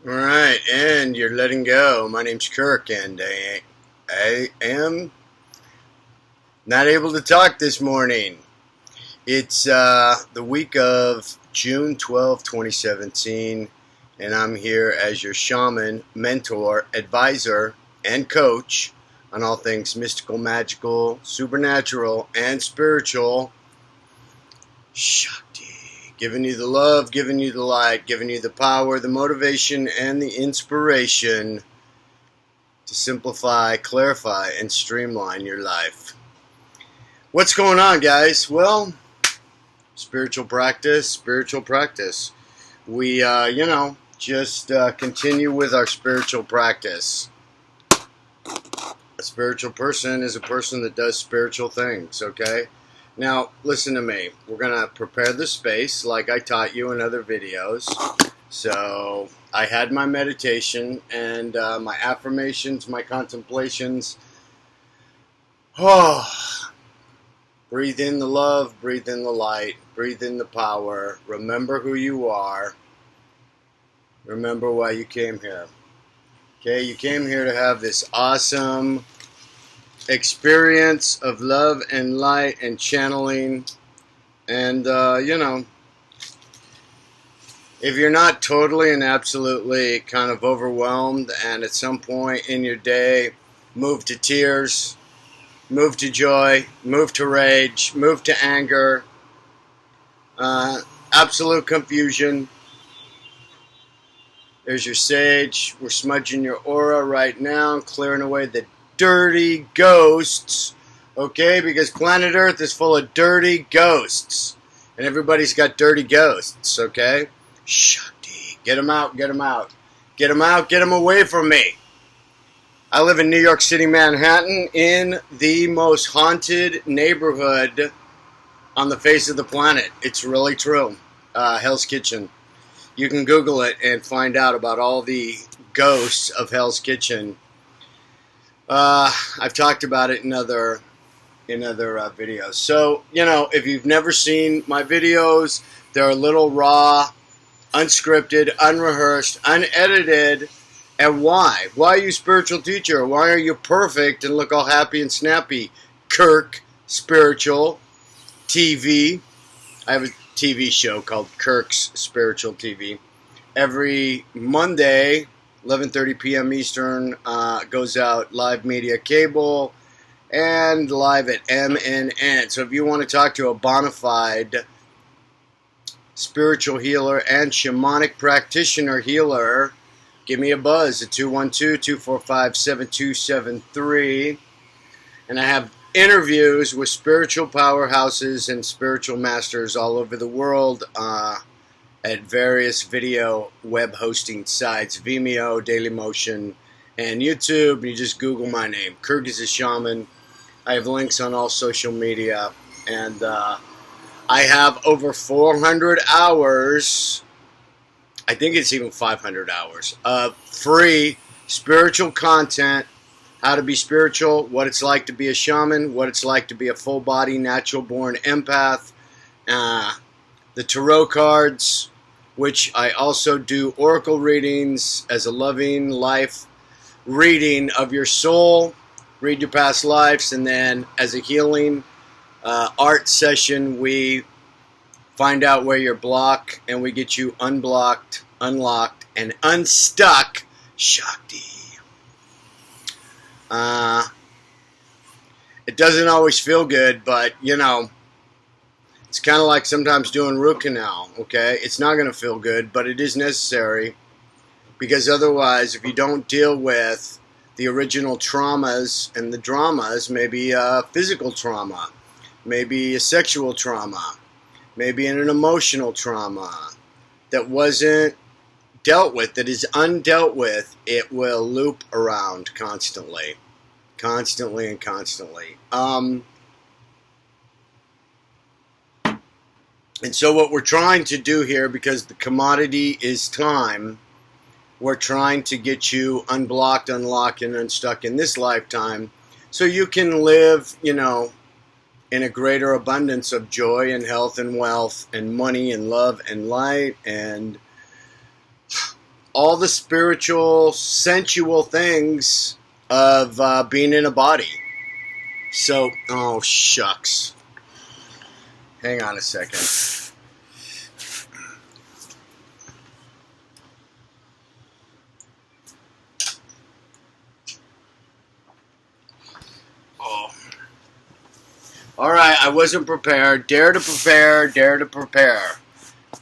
All right, and you're letting go. My name's Kirk, and I am not able to talk this morning. It's the week of June 12, 2017, and I'm here as your shaman, mentor, advisor, and coach on all things mystical, magical, supernatural, and spiritual. Shakti. Giving you the love, giving you the light, giving you the power, the motivation, and the inspiration to simplify, clarify, and streamline your life. What's going on, guys? Well, spiritual practice. We, just continue with our spiritual practice. A spiritual person is a person that does spiritual things, okay? Now, listen to me. We're going to prepare the space like I taught you in other videos. So, I had my meditation and my affirmations, my contemplations. Oh, breathe in the love, breathe in the light, breathe in the power. Remember who you are. Remember why you came here. Okay, you came here to have this awesome experience of love and light and channeling. And if you're not totally and absolutely kind of overwhelmed and at some point in your day move to tears, move to joy, move to rage, move to anger, absolute confusion, there's your sage. We're smudging your aura right now, clearing away the dirty ghosts, okay? Because planet Earth is full of dirty ghosts, and everybody's got dirty ghosts, okay? Shakti, get them out, get them out, get them out, get them away from me. I live in New York City, Manhattan, in the most haunted neighborhood on the face of the planet. It's really true. Hell's Kitchen. You can Google it and find out about all the ghosts of Hell's Kitchen. I've talked about it in other videos. So, if you've never seen my videos, they're a little raw, unscripted, unrehearsed, unedited. And why? Why are you spiritual teacher? Why are you perfect and look all happy and snappy? Kirk Spiritual TV. I have a TV show called Kirks Spiritual TV. Every Monday, 11:30 p.m. Eastern, goes out live media cable and live at MNN. So if you want to talk to a bona fide spiritual healer and shamanic practitioner healer, give me a buzz at 212-245-7273. And I have interviews with spiritual powerhouses and spiritual masters all over the world at various video web hosting sites, Vimeo, Dailymotion, and YouTube. You just Google my name, Kirk is a Shaman. I have links on all social media, and I have over 400 hours, I think it's even 500 hours, of free spiritual content. How to be spiritual, what it's like to be a shaman, what it's like to be a full-body, natural-born empath, the tarot cards, which I also do oracle readings as a loving life reading of your soul, read your past lives, and then as a healing art session, we find out where you're blocked, and we get you unblocked, unlocked, and unstuck. Shakti. It doesn't always feel good, but, it's kind of like sometimes doing root canal, okay? It's not going to feel good, but it is necessary, because otherwise, if you don't deal with the original traumas and the dramas, maybe a physical trauma, maybe a sexual trauma, maybe an emotional trauma that wasn't dealt with, that is undealt with, it will loop around constantly. Constantly. And so what we're trying to do here, because the commodity is time, we're trying to get you unblocked, unlocked, and unstuck in this lifetime so you can live, in a greater abundance of joy and health and wealth and money and love and light and all the spiritual, sensual things of being in a body. So, oh shucks. Hang on a second. Oh. All right, I wasn't prepared. Dare to prepare, dare to prepare.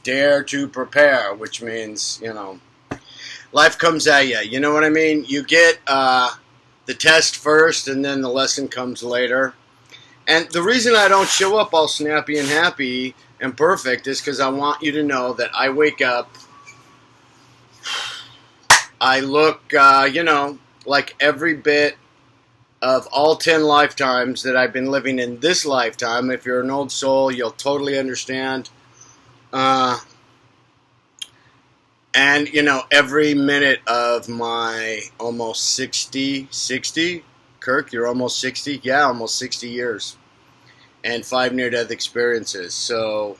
Dare to prepare, which means, you know, life comes at you. You know what I mean? You get the test first, and then the lesson comes later. And the reason I don't show up all snappy and happy and perfect is because I want you to know that I wake up, I look, you know, like every bit of all 10 lifetimes that I've been living in this lifetime. If you're an old soul, you'll totally understand. And, you know, every minute of my almost 60, Kirk, you're almost 60? Yeah, almost 60 years. And 5 near-death experiences. So,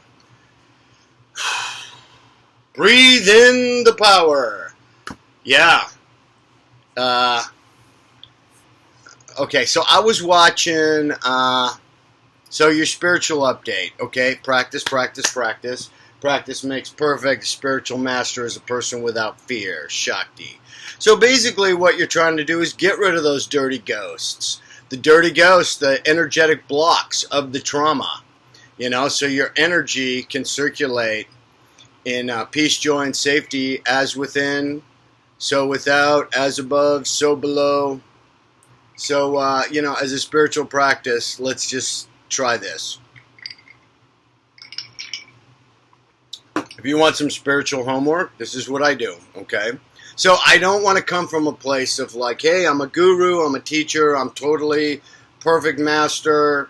breathe in the power. Yeah. Okay, so I was watching, so your spiritual update, okay? Practice, practice, practice. Practice makes perfect. A spiritual master is a person without fear. Shakti. So basically what you're trying to do is get rid of those dirty ghosts. The dirty ghosts, the energetic blocks of the trauma. You know, so your energy can circulate in peace, joy, and safety, as within, so without, as above, so below. So, you know, as a spiritual practice, let's just try this. If you want some spiritual homework, this is what I do, okay? So I don't want to come from a place of like, hey, I'm a guru, I'm a teacher, I'm totally perfect master,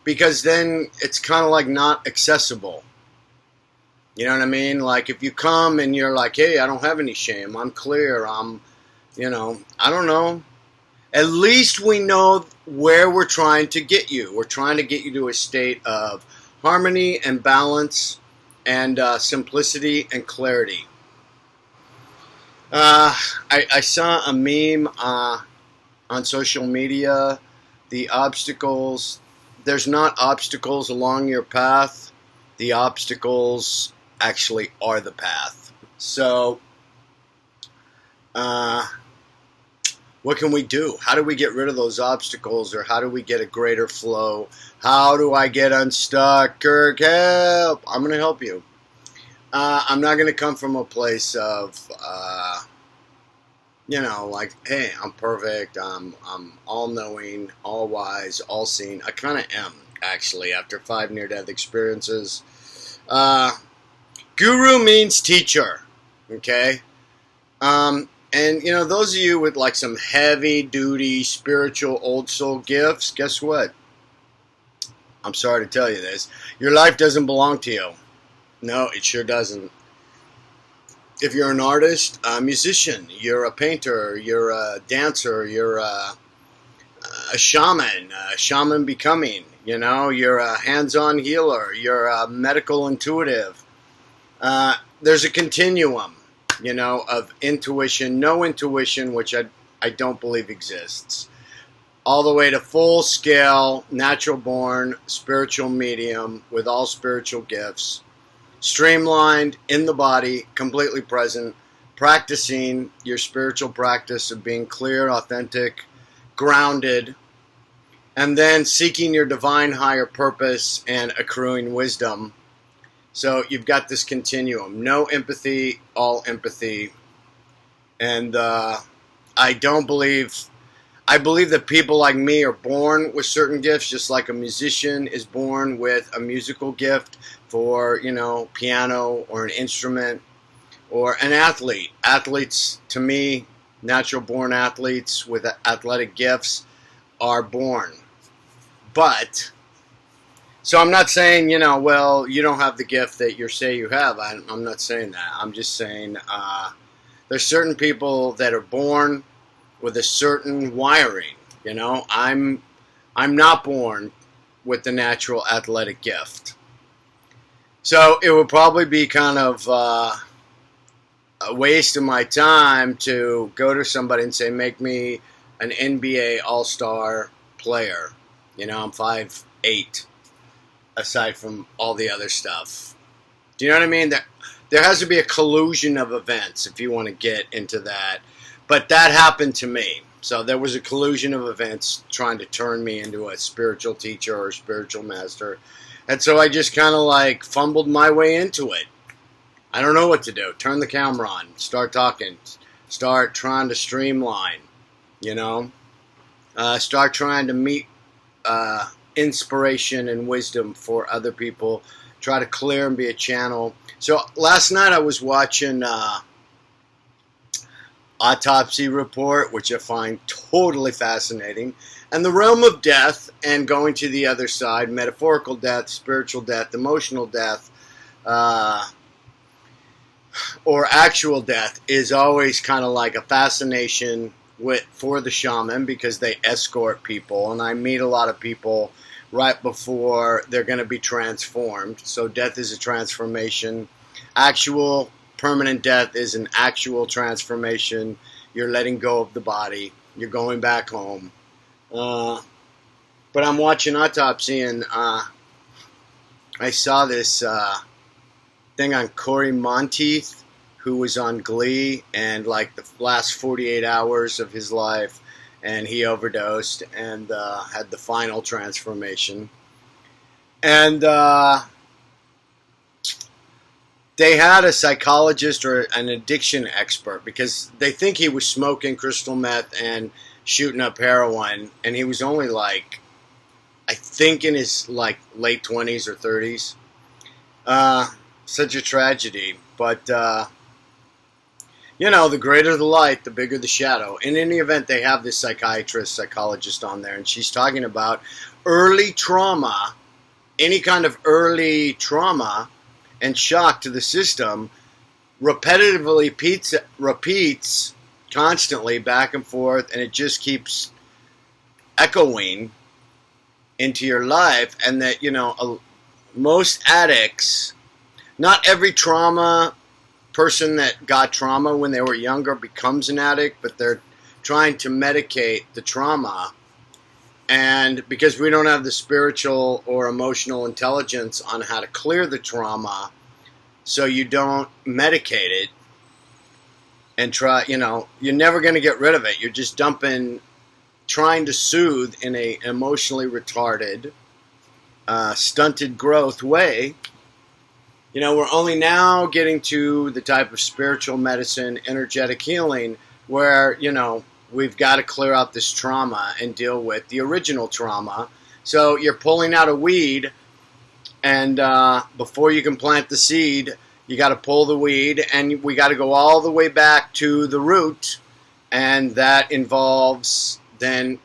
because then it's kind of like not accessible. You know what I mean? Like if you come and you're like, hey, I don't have any shame, I'm clear, I'm, you know, I don't know. At least we know where we're trying to get you. We're trying to get you to a state of harmony and balance and simplicity and clarity. I saw a meme on social media. The obstacles, there's not obstacles along your path. The obstacles actually are the path. So, what can we do? How do we get rid of those obstacles, or how do we get a greater flow? How do I get unstuck? Kirk, help! I'm going to help you. I'm not going to come from a place of, you know, like, hey, I'm perfect, I'm all-knowing, all-wise, all-seeing. I kind of am, actually, after 5 near-death experiences. Guru means teacher, okay? And, you know, those of you with, like, some heavy-duty, spiritual, old-soul gifts, guess what? I'm sorry to tell you this. Your life doesn't belong to you. No, it sure doesn't. If you're an artist, a musician, you're a painter, you're a dancer, you're a shaman becoming, you know, you're a hands-on healer, you're a medical intuitive. There's a continuum, you know, of intuition, no intuition, which I don't believe exists, all the way to full-scale, natural-born, spiritual medium with all spiritual gifts, streamlined, in the body, completely present, practicing your spiritual practice of being clear, authentic, grounded, and then seeking your divine higher purpose and accruing wisdom. So you've got this continuum. No empathy, all empathy. And I believe that people like me are born with certain gifts, just like a musician is born with a musical gift for, you know, piano or an instrument, or an athlete. Athletes, to me, natural-born athletes with athletic gifts are born. But, so I'm not saying, you know, well, you don't have the gift that you say you have. I'm not saying that. I'm just saying there's certain people that are born with a certain wiring, you know. I'm not born with the natural athletic gift. So it would probably be kind of a waste of my time to go to somebody and say, make me an NBA All-Star player. You know, I'm 5'8", aside from all the other stuff. Do you know what I mean? There has to be a collusion of events if you want to get into that. But that happened to me. So there was a collusion of events trying to turn me into a spiritual teacher or spiritual master. And so I just kind of like fumbled my way into it. I don't know what to do. Turn the camera on. Start talking. Start trying to streamline. You know? Start trying to meet inspiration and wisdom for other people. Try to clear and be a channel. So last night I was watching Autopsy Report, which I find totally fascinating, and the realm of death and going to the other side, metaphorical death, spiritual death, emotional death, or actual death is always kind of like a fascination for the shaman, because they escort people, and I meet a lot of people right before they're going to be transformed. So death is a transformation. Actual permanent death is an actual transformation. You're letting go of the body. You're going back home. But I'm watching Autopsy, and I saw this thing on Cory Monteith, who was on Glee, and like the last 48 hours of his life, and he overdosed and had the final transformation. And they had a psychologist or an addiction expert, because they think he was smoking crystal meth and shooting up heroin, and he was only like, I think in his like late 20s or 30s. Such a tragedy. But you know, the greater the light, the bigger the shadow. In any event, they have this psychologist on there, and she's talking about early trauma, any kind of early trauma and shock to the system repetitively repeats constantly back and forth, and it just keeps echoing into your life. And that, you know, most addicts, not every trauma person that got trauma when they were younger becomes an addict, but they're trying to medicate the trauma. And because we don't have the spiritual or emotional intelligence on how to clear the trauma, so you don't medicate it and try, you know, you're never going to get rid of it. You're just trying to soothe in a emotionally retarded, stunted growth way. You know, we're only now getting to the type of spiritual medicine, energetic healing, where, you know, we've got to clear out this trauma and deal with the original trauma. So you're pulling out a weed, and before you can plant the seed, you got to pull the weed, and we got to go all the way back to the root, and that involves then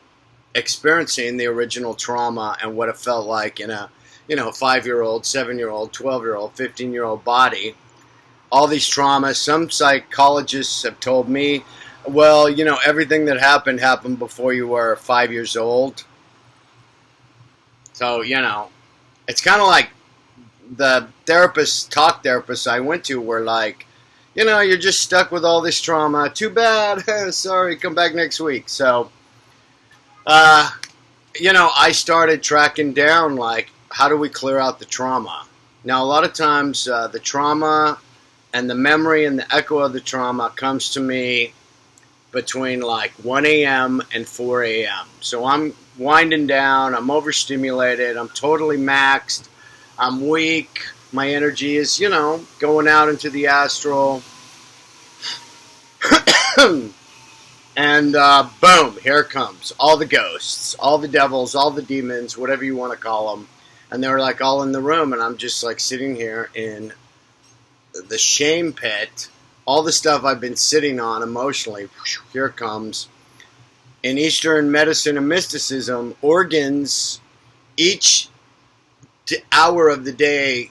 experiencing the original trauma and what it felt like in a, you know, 5-year-old, 7-year-old, 12-year-old, 15-year-old body. All these traumas. Some psychologists have told me, well, you know, everything that happened before you were 5 years old. So, you know, it's kind of like the talk therapists I went to were like, you know, you're just stuck with all this trauma. Too bad. Sorry, come back next week. So, you know, I started tracking down, like, how do we clear out the trauma? Now, a lot of times, the trauma and the memory and the echo of the trauma comes to me between like 1 a.m. and 4 a.m. So I'm winding down, I'm overstimulated, I'm totally maxed, I'm weak, my energy is, you know, going out into the astral. And boom, here it comes. All the ghosts, all the devils, all the demons, whatever you want to call them. And they're like all in the room, and I'm just like sitting here in the shame pit. All the stuff I've been sitting on emotionally, here it comes. In Eastern medicine and mysticism, organs, each hour of the day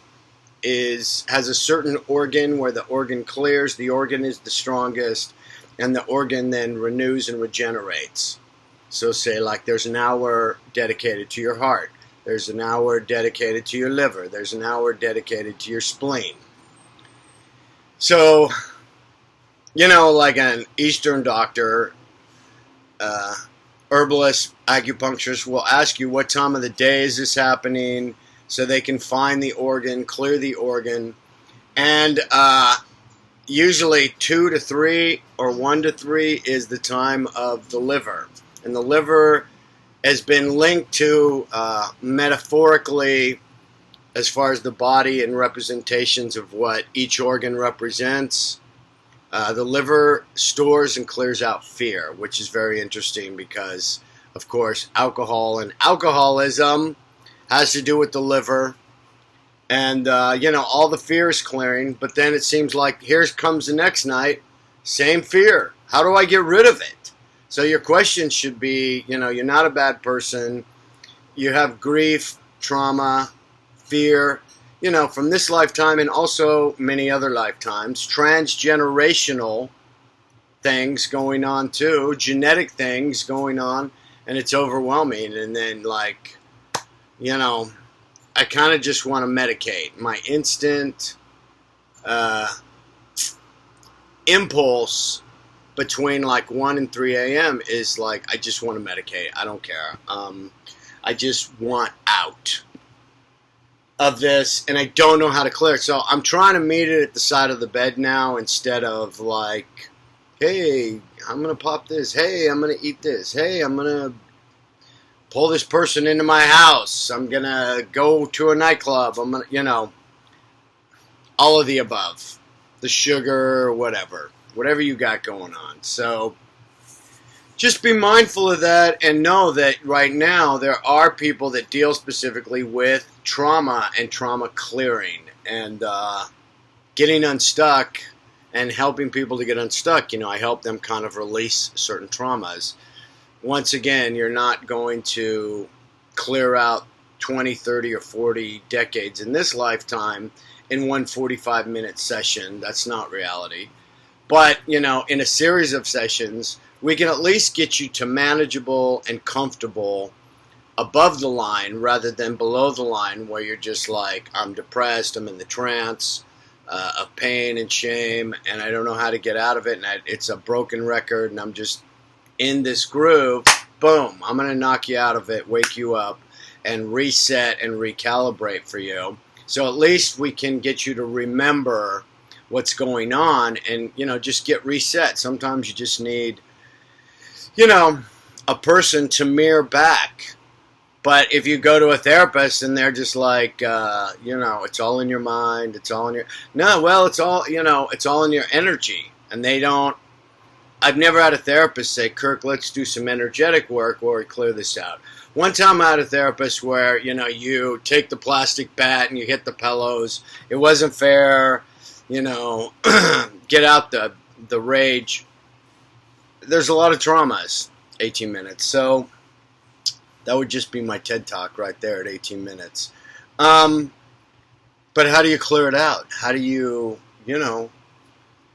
has a certain organ where the organ clears, the organ is the strongest, and the organ then renews and regenerates. So say like there's an hour dedicated to your heart, there's an hour dedicated to your liver, there's an hour dedicated to your spleen. So you know, like an Eastern doctor, herbalist, acupuncturist will ask you what time of the day is this happening so they can find the organ, clear the organ. And usually 2 to 3 or 1 to 3 is the time of the liver. And the liver has been linked to, metaphorically, as far as the body and representations of what each organ represents. The liver stores and clears out fear, which is very interesting because, of course, alcohol and alcoholism has to do with the liver. And, you know, all the fear is clearing, but then it seems like here comes the next night, same fear. How do I get rid of it? So your question should be, you know, you're not a bad person. You have grief, trauma, fear, you know, from this lifetime and also many other lifetimes. Transgenerational things going on too, genetic things going on, and it's overwhelming. And then, like, you know, I kind of just want to medicate. My instant impulse between like 1 and 3 a.m. is like, I just want to medicate. I don't care. I just want out of this, and I don't know how to clear it. So I'm trying to meet it at the side of the bed now instead of like, hey, I'm going to pop this. Hey, I'm going to eat this. Hey, I'm going to pull this person into my house. I'm going to go to a nightclub. I'm going to, you know, all of the above. The sugar, whatever you got going on. So just be mindful of that and know that right now there are people that deal specifically with trauma and trauma clearing and getting unstuck and helping people to get unstuck. You know, I help them kind of release certain traumas. Once again, you're not going to clear out 20, 30, or 40 decades in this lifetime in one 45-minute session. That's not reality. But, you know, in a series of sessions, we can at least get you to manageable and comfortable above the line rather than below the line where you're just like, I'm depressed, I'm in the trance of pain and shame, and I don't know how to get out of it, and it's a broken record, and I'm just in this groove. Boom, I'm going to knock you out of it, wake you up, and reset and recalibrate for you. So at least we can get you to remember what's going on and, you know, just get reset. Sometimes you just need, you know, a person to mirror back. But if you go to a therapist and they're just like, you know, it's all in your mind, it's all in your, no, well, it's all, you know, it's all in your energy. And they don't, I've never had a therapist say, Kirk, let's do some energetic work or clear this out. One time I had a therapist where, you know, you take the plastic bat and you hit the pillows. It wasn't fair, you know, get out the rage. There's a lot of traumas, 18 minutes. So that would just be my TED Talk right there at 18 minutes. But how do you clear it out? How do you, you know,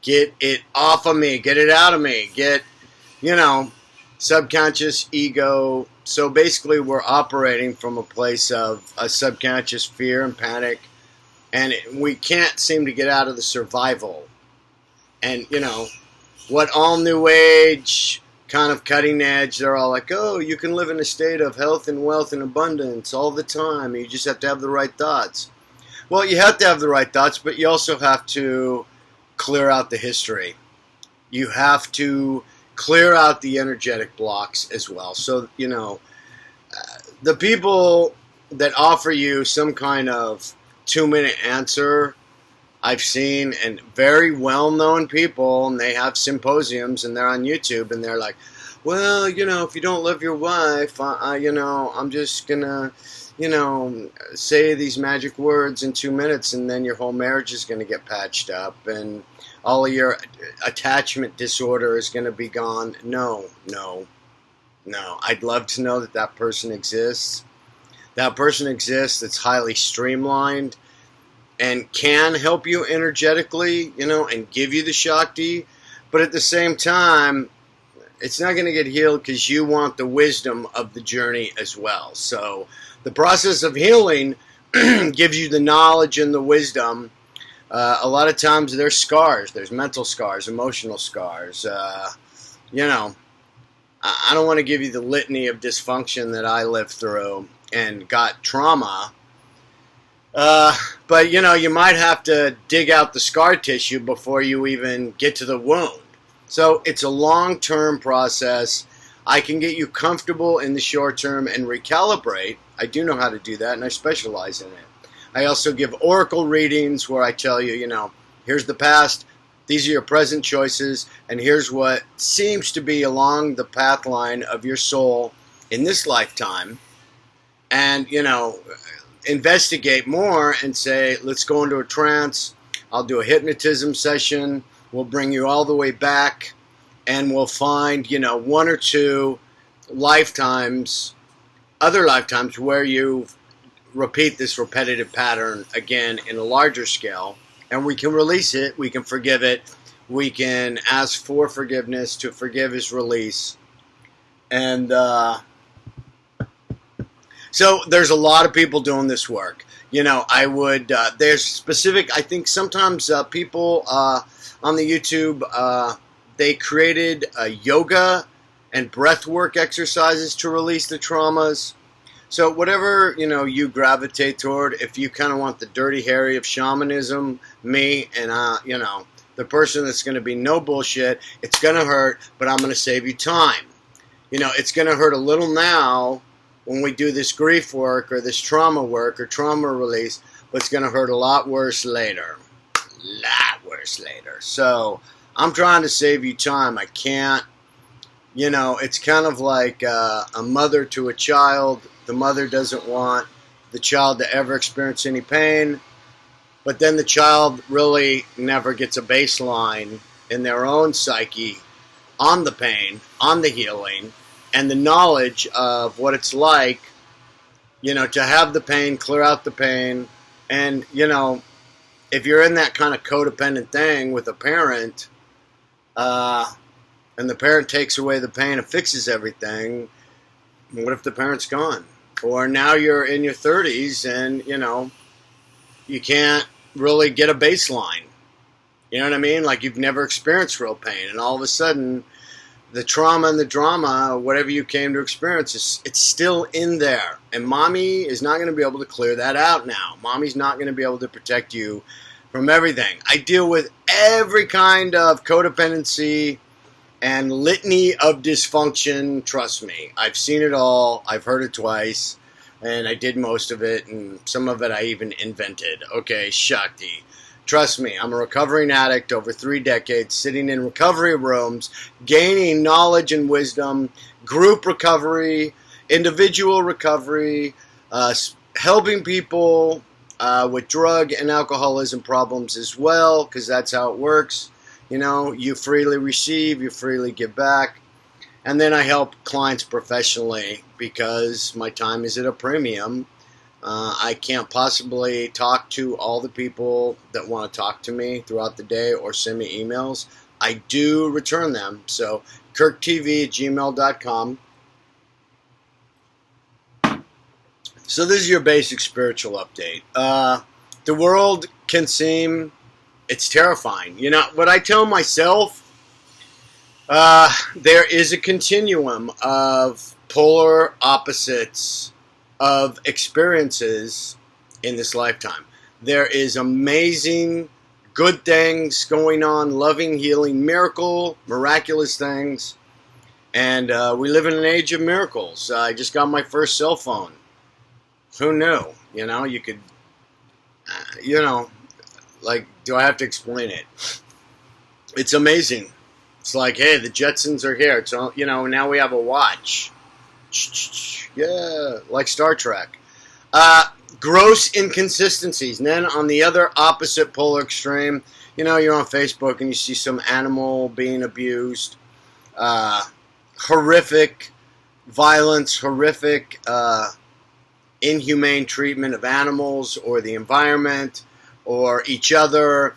get it off of me, get it out of me, get, you know, subconscious ego. So basically we're operating from a place of a subconscious fear and panic, and we can't seem to get out of the survival. And, you know, what all new age, kind of cutting edge, they're all like, oh, you can live in a state of health and wealth and abundance all the time. You just have to have the right thoughts. Well, you have to have the right thoughts, but you also have to clear out the history. You have to clear out the energetic blocks as well. So, you know, the people that offer you some kind of 2-minute answer, I've seen, and very well-known people, and they have symposiums, and they're on YouTube, and they're like, well, you know, if you don't love your wife, you know, I'm just gonna, you know, say these magic words in 2 minutes, and then your whole marriage is gonna get patched up, and all of your attachment disorder is gonna be gone. No. I'd love to know that that person exists. That person exists that's highly streamlined and can help you energetically, you know, and give you the Shakti. But at the same time, it's not going to get healed because you want the wisdom of the journey as well. So the process of healing gives you the knowledge and the wisdom, A lot of times there's scars. There's mental scars, emotional scars. You know, I don't want to give you the litany of dysfunction that I lived through and got trauma. But, you know, you might have to dig out the scar tissue before you even get to the wound. So it's a long-term process. I can get you comfortable in the short term and recalibrate. I do know how to do that, and I specialize in it. I also give oracle readings where I tell you, you know, here's the past, these are your present choices, and here's what seems to be along the path line of your soul in this lifetime. And, you know, investigate more and say, let's go into a trance. I'll do a hypnotism session. We'll bring you all the way back, and we'll find, you know, one or two lifetimes, other lifetimes where you repeat this repetitive pattern again in a larger scale, and we can release it, we can forgive it, we can ask for forgiveness. To forgive is release. And so there's a lot of people doing this work. You know, I would, there's specific, I think sometimes people on the YouTube, they created yoga and breath work exercises to release the traumas. So whatever, you know, you gravitate toward, if you kind of want the dirty Harry of shamanism, me, and, you know, the person that's going to be no bullshit, it's going to hurt, but I'm going to save you time. You know, it's going to hurt a little now when we do this grief work or this trauma work or trauma release, but it's going to hurt a lot worse later. So I'm trying to save you time. I can't, you know, it's kind of like a mother to a child. The mother doesn't want the child to ever experience any pain, but then the child really never gets a baseline in their own psyche on the pain, on the healing, and the knowledge of what it's like, you know, to have the pain, clear out the pain. And, you know, if you're in that kind of codependent thing with a parent, and the parent takes away the pain and fixes everything, what if the parent's gone? Or now you're in your 30s and, you know, you can't really get a baseline. You know what I mean? Like you've never experienced real pain, and all of a sudden the trauma and the drama, whatever you came to experience, it's still in there. And mommy is not going to be able to clear that out now. Mommy's not going to be able to protect you from everything. I deal with every kind of codependency and litany of dysfunction. Trust me, I've seen it all. I've heard it twice, and I did most of it, and some of it I even invented. Okay, Shakti. Trust me, I'm a recovering addict over 3 decades, sitting in recovery rooms, gaining knowledge and wisdom, group recovery, individual recovery, helping people with drug and alcoholism problems as well, because that's how it works. You know, you freely receive, you freely give back. And then I help clients professionally because my time is at a premium. I can't possibly talk to all the people that want to talk to me throughout the day or send me emails. I do return them. So, kirktv@gmail.com. So this is your basic spiritual update. The world can seem, it's terrifying. You know, what I tell myself, there is a continuum of polar opposites of experiences in this lifetime. There is amazing good things going on, loving, healing, miraculous things. And we live in an age of miracles. I just got my first cell phone. Who knew? You know, you could, you know, like, do I have to explain it? It's amazing. It's like, hey, the Jetsons are here. It's, you know, now we have a watch. Yeah, like Star Trek. Gross inconsistencies. And then on the other opposite polar extreme, you know, you're on Facebook and you see some animal being abused. Horrific violence, horrific inhumane treatment of animals or the environment or each other.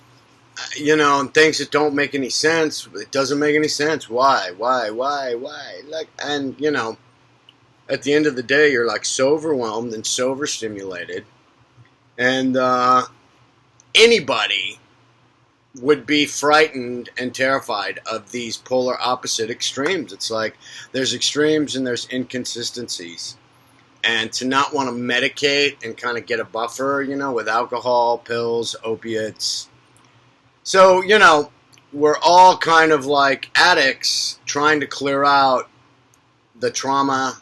You know, and things that don't make any sense. It doesn't make any sense. Why? Like, and, you know, at the end of the day, you're like so overwhelmed and so overstimulated. And anybody would be frightened and terrified of these polar opposite extremes. It's like there's extremes and there's inconsistencies. And to not want to medicate and kind of get a buffer, with alcohol, pills, opiates. So, we're all kind of like addicts trying to clear out the trauma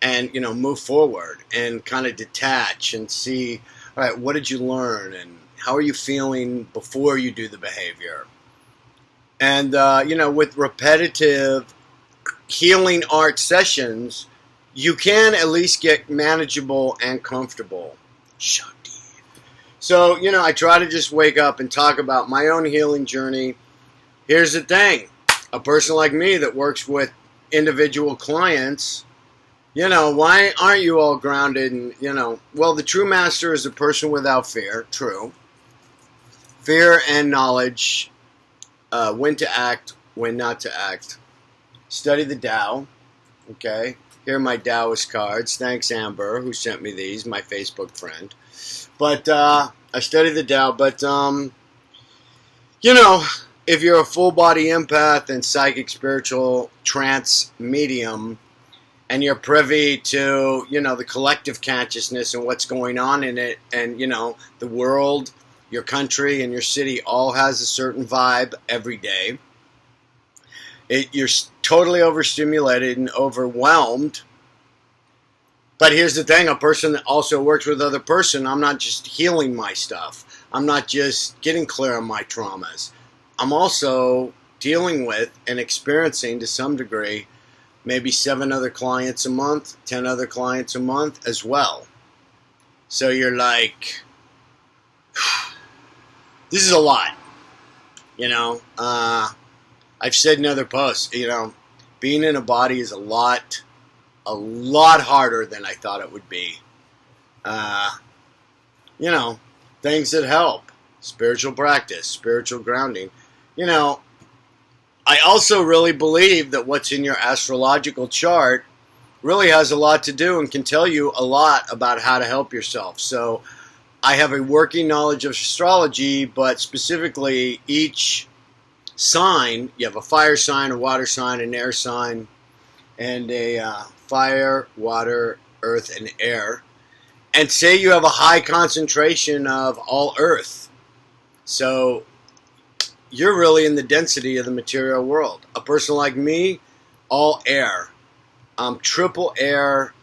and, move forward and kind of detach and see, all right, what did you learn and how are you feeling before you do the behavior? And, with repetitive healing art sessions, you can at least get manageable and comfortable. Shakti. So, I try to just wake up and talk about my own healing journey. Here's the thing. A person like me that works with individual clients, why aren't you all grounded? And, well, the true master is a person without fear. True. Fear and knowledge, when to act, when not to act. Study the Tao. Okay. Here are my Taoist cards. Thanks, Amber, who sent me these, my Facebook friend. But I study the Tao. But, if you're a full-body empath and psychic, spiritual, trance medium, and you're privy to, the collective consciousness and what's going on in it, and, the world, your country, and your city all has a certain vibe every day. You're totally overstimulated and overwhelmed. But here's the thing, a person that also works with other person, I'm not just healing my stuff. I'm not just getting clear on my traumas. I'm also dealing with and experiencing to some degree maybe 7 other clients a month, 10 other clients a month as well. So you're like, this is a lot. I've said in other posts, being in a body is a lot harder than I thought it would be. Things that help. Spiritual practice, spiritual grounding. I also really believe that what's in your astrological chart really has a lot to do and can tell you a lot about how to help yourself. So I have a working knowledge of astrology, but specifically each sign, you have a fire sign, a water sign, an air sign, and a fire, water, earth, and air. And say you have a high concentration of all earth. So you're really in the density of the material world. A person like me, all air. I'm triple air,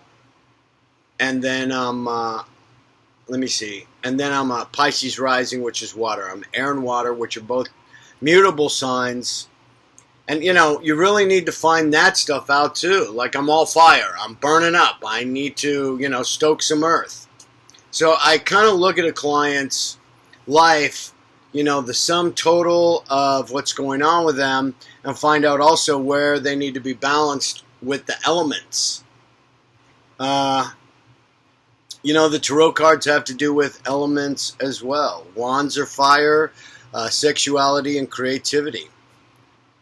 and then I'm, and then I'm a Pisces rising, which is water. I'm air and water, which are both mutable signs. And, you really need to find that stuff out, too. Like, I'm all fire. I'm burning up. I need to, stoke some earth. So I kind of look at a client's life, the sum total of what's going on with them, and find out also where they need to be balanced with the elements. The tarot cards have to do with elements as well. Wands are fire, sexuality, and creativity.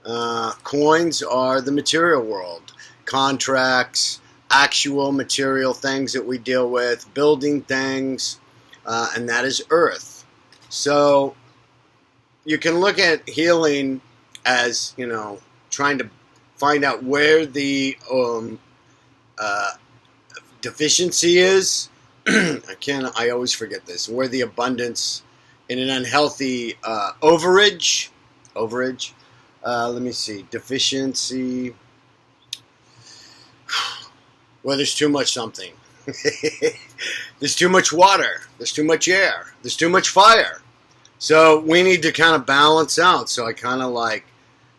Coins are the material world. Contracts, actual material things that we deal with, building things, and that is earth. So you can look at healing as, trying to find out where the deficiency is. I always forget this. Where the abundance in an unhealthy overage. Let me see. Deficiency. Well, there's too much something. There's too much water. There's too much air. There's too much fire. So we need to kind of balance out. So I kind of like,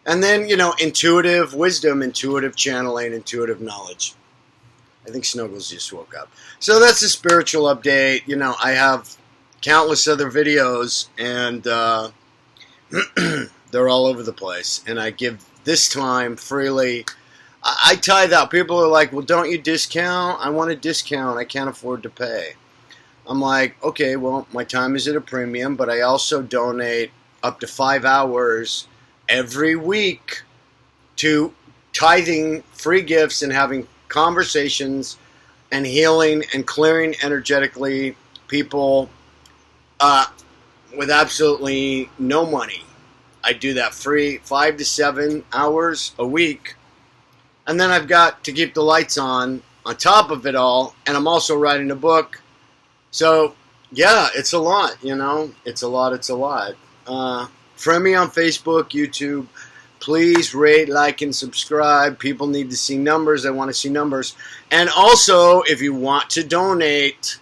and then, intuitive wisdom, intuitive channeling, intuitive knowledge. I think Snuggles just woke up. So that's a spiritual update. I have countless other videos, and they're all over the place. And I give this time freely. I tithe out. People are like, well, don't you discount? I want a discount. I can't afford to pay. I'm like, okay, well, my time is at a premium, but I also donate up to 5 hours every week to tithing free gifts and having conversations and healing and clearing energetically people. with absolutely no money. I do that free, 5 to 7 hours a week. And then I've got to keep the lights on top of it all. And I'm also writing a book. So, yeah, it's a lot, you know. It's a lot. Friend me on Facebook, YouTube. Please rate, like, and subscribe. People need to see numbers. They want to see numbers. And also, if you want to donate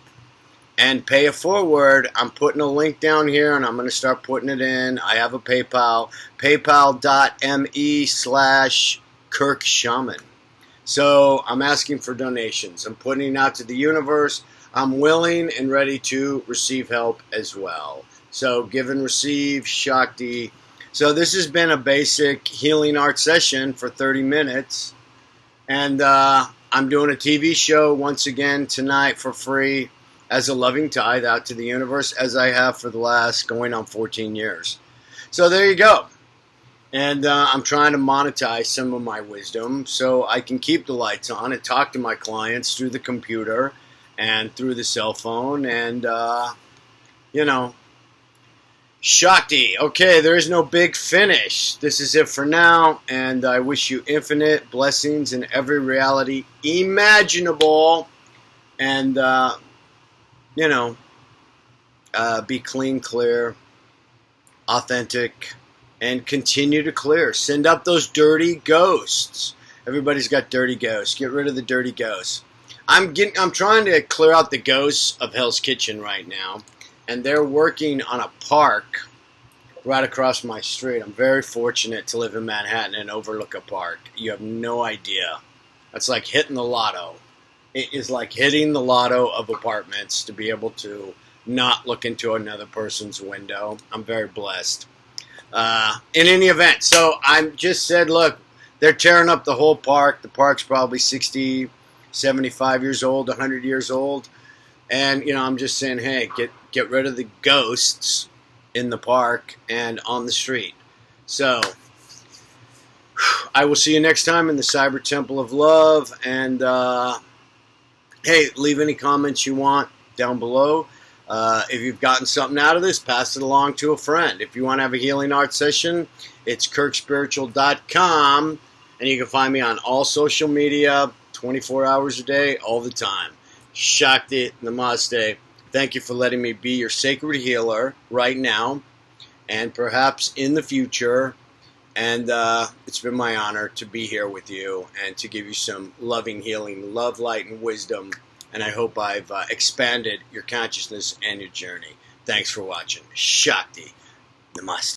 and pay it forward, I'm putting a link down here, and I'm going to start putting it in. I have a PayPal, paypal.me/KirkShaman. So I'm asking for donations. I'm putting it out to the universe. I'm willing and ready to receive help as well. So give and receive, Shakti. So this has been a basic healing art session for 30 minutes. And I'm doing a TV show once again tonight for free as a loving tithe out to the universe, as I have for the last going on 14 years. So there you go. And I'm trying to monetize some of my wisdom so I can keep the lights on and talk to my clients through the computer and through the cell phone. And, you know, Shakti. Okay, there is no big finish. This is it for now. And I wish you infinite blessings in every reality imaginable. And, you know, be clean, clear, authentic, and continue to clear. Send up those dirty ghosts. Everybody's got dirty ghosts. Get rid of the dirty ghosts. I'm trying to clear out the ghosts of Hell's Kitchen right now, and they're working on a park right across my street. I'm very fortunate to live in Manhattan and overlook a park. You have no idea. That's like hitting the lotto. It is like hitting the lotto of apartments to be able to not look into another person's window. I'm very blessed. In any event, so I just said, look, they're tearing up the whole park. The park's probably 60, 75 years old, 100 years old. And, you know, I'm just saying, hey, get rid of the ghosts in the park and on the street. So I will see you next time in the Cyber Temple of Love. And, hey, leave any comments you want down below. If you've gotten something out of this, pass it along to a friend. If you want to have a healing art session, it's KirksSpiritual.com. And you can find me on all social media, 24 hours a day, all the time. Shakti, Namaste. Thank you for letting me be your sacred healer right now and perhaps in the future. And it's been my honor to be here with you and to give you some loving, healing, love, light, and wisdom. And I hope I've expanded your consciousness and your journey. Thanks for watching. Shakti. Namaste.